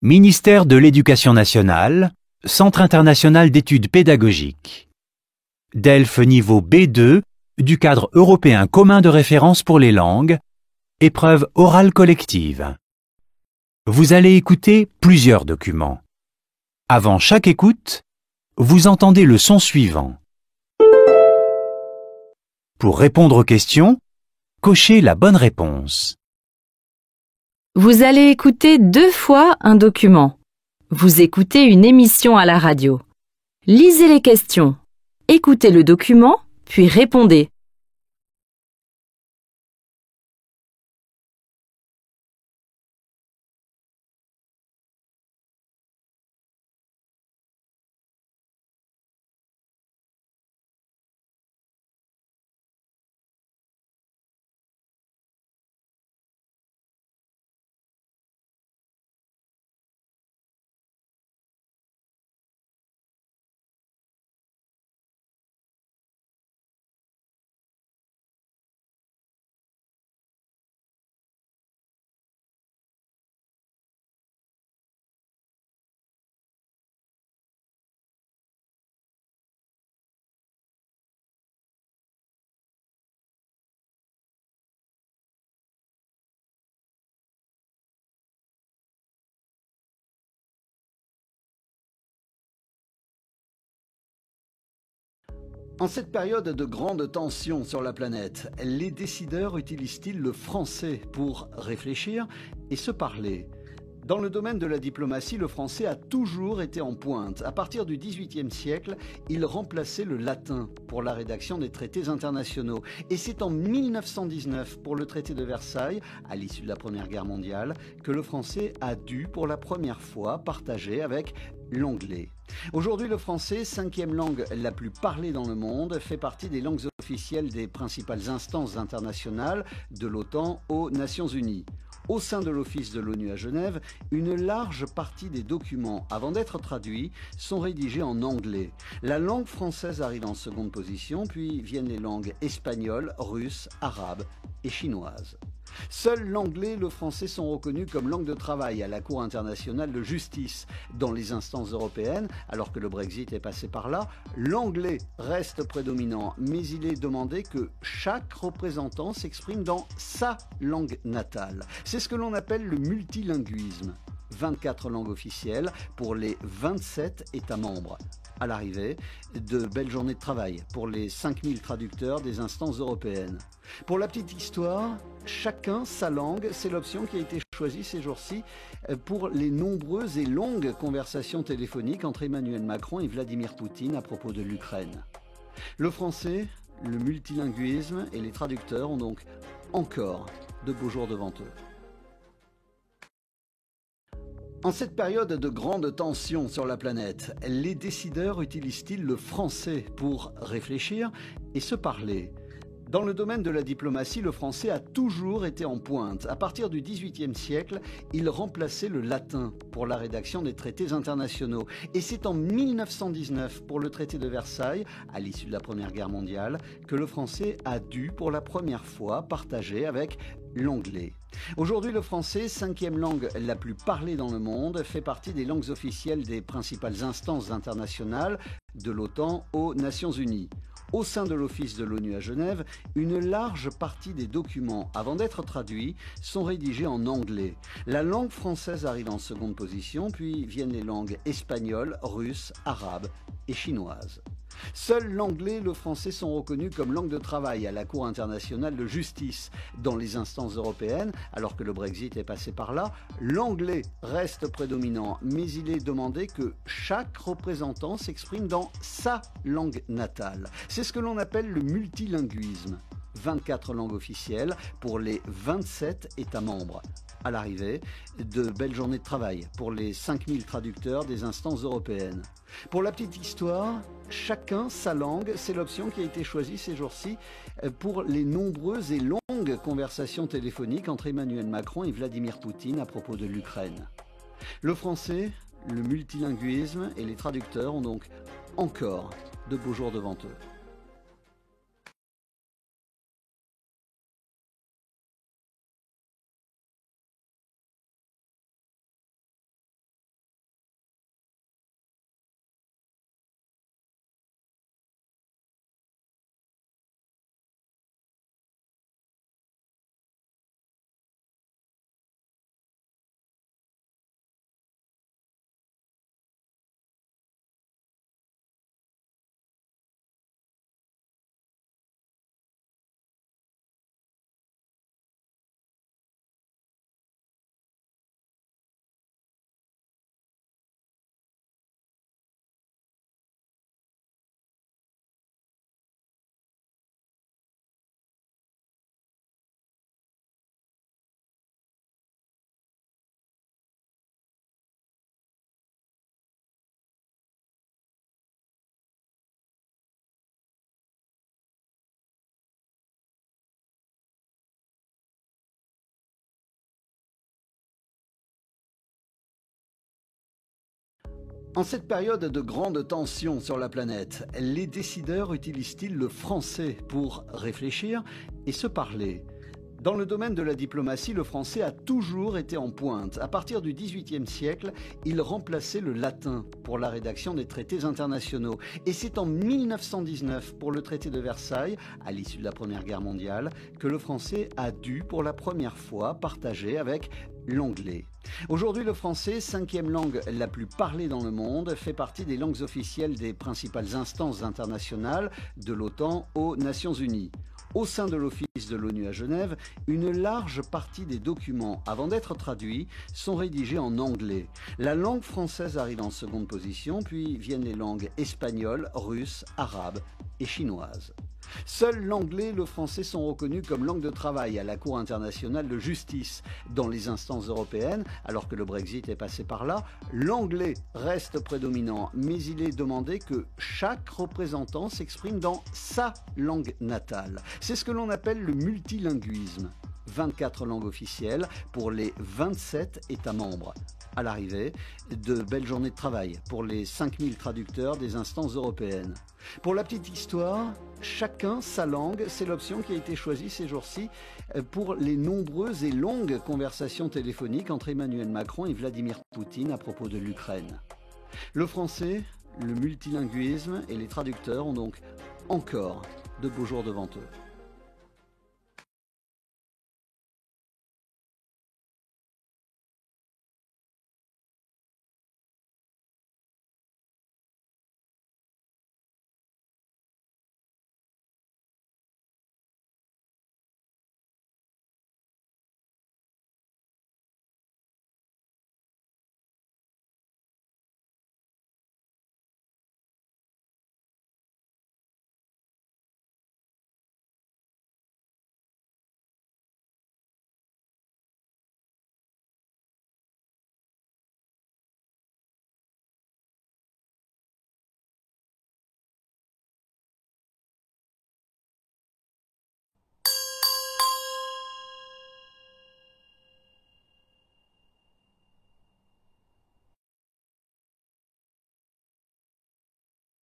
Ministère de l'Éducation nationale, Centre international d'études pédagogiques. DELF niveau B2 du cadre européen commun de référence pour les langues, épreuve orale collective. Vous allez écouter plusieurs documents. Avant chaque écoute, vous entendez le son suivant. Pour répondre aux questions, cochez la bonne réponse. Vous allez écouter 2 fois un document. Vous écoutez une émission à la radio. Lisez les questions. Écoutez le document, puis répondez. En cette période de grande tension sur la planète, les décideurs utilisent-ils le français pour réfléchir et se parler ? Dans le domaine de la diplomatie, le français a toujours été en pointe. À partir du XVIIIe siècle, il remplaçait le latin pour la rédaction des traités internationaux. Et c'est en 1919, pour le traité de Versailles, à l'issue de la Première Guerre mondiale, que le français a dû pour la première fois partager avec l'anglais. Aujourd'hui, le français, 5e langue la plus parlée dans le monde, fait partie des langues officielles des principales instances internationales, de l'OTAN aux Nations Unies. Au sein de l'Office de l'ONU à Genève, une large partie des documents, avant d'être traduits, sont rédigés en anglais. La langue française arrive en seconde position, puis viennent les langues espagnoles, russes, arabes et chinoises. Seuls l'anglais et le français sont reconnus comme langue de travail à la Cour internationale de justice. Dans les instances européennes, alors que le Brexit est passé par là, l'anglais reste prédominant, mais il est demandé que chaque représentant s'exprime dans sa langue natale. C'est ce que l'on appelle le multilinguisme. 24 langues officielles pour les 27 États membres. À l'arrivée, de belles journées de travail pour les 5000 traducteurs des instances européennes. Pour la petite histoire, chacun sa langue, c'est l'option qui a été choisie ces jours-ci pour les nombreuses et longues conversations téléphoniques entre Emmanuel Macron et Vladimir Poutine à propos de l'Ukraine. Le français, le multilinguisme et les traducteurs ont donc encore de beaux jours devant eux. En cette période de grande tension sur la planète, les décideurs utilisent-ils le français pour réfléchir et se parler ? Dans le domaine de la diplomatie, le français a toujours été en pointe. À partir du XVIIIe siècle, il remplaçait le latin pour la rédaction des traités internationaux. Et c'est en 1919, pour le traité de Versailles, à l'issue de la Première Guerre mondiale, que le français a dû pour la première fois partager avec l'anglais. Aujourd'hui, le français, 5e langue la plus parlée dans le monde, fait partie des langues officielles des principales instances internationales, de l'OTAN aux Nations Unies. Au sein de l'Office de l'ONU à Genève, une large partie des documents, avant d'être traduits, sont rédigés en anglais. La langue française arrive en seconde position, puis viennent les langues espagnoles, russes, arabes et chinoises. Seuls l'anglais et le français sont reconnus comme langue de travail à la Cour internationale de justice. Dans les instances européennes, alors que le Brexit est passé par là, l'anglais reste prédominant, mais il est demandé que chaque représentant s'exprime dans sa langue natale. C'est ce que l'on appelle le multilinguisme. 24 langues officielles pour les 27 États membres. À l'arrivée, de belles journées de travail pour les 5000 traducteurs des instances européennes. Pour la petite histoire, chacun sa langue, c'est l'option qui a été choisie ces jours-ci pour les nombreuses et longues conversations téléphoniques entre Emmanuel Macron et Vladimir Poutine à propos de l'Ukraine. Le français, le multilinguisme et les traducteurs ont donc encore de beaux jours devant eux. En cette période de grande tension sur la planète, les décideurs utilisent-ils le français pour réfléchir et se parler ? Dans le domaine de la diplomatie, le français a toujours été en pointe. À partir du XVIIIe siècle, il remplaçait le latin pour la rédaction des traités internationaux. Et c'est en 1919, pour le traité de Versailles, à l'issue de la Première Guerre mondiale, que le français a dû, pour la première fois, partager avec l'anglais. Aujourd'hui, le français, 5e langue la plus parlée dans le monde, fait partie des langues officielles des principales instances internationales, de l'OTAN aux Nations Unies. Au sein de l'Office de l'ONU à Genève, une large partie des documents, avant d'être traduits, sont rédigés en anglais. La langue française arrive en seconde position, puis viennent les langues espagnoles, russes, arabes et chinoises. Seuls l'anglais et le français sont reconnus comme langue de travail à la Cour internationale de justice. Dans les instances européennes, alors que le Brexit est passé par là, l'anglais reste prédominant, mais il est demandé que chaque représentant s'exprime dans sa langue natale. C'est ce que l'on appelle le multilinguisme. 24 langues officielles pour les 27 États membres. À l'arrivée, de belles journées de travail pour les 5000 traducteurs des instances européennes. Pour la petite histoire, chacun sa langue, c'est l'option qui a été choisie ces jours-ci pour les nombreuses et longues conversations téléphoniques entre Emmanuel Macron et Vladimir Poutine à propos de l'Ukraine. Le français, le multilinguisme et les traducteurs ont donc encore de beaux jours devant eux.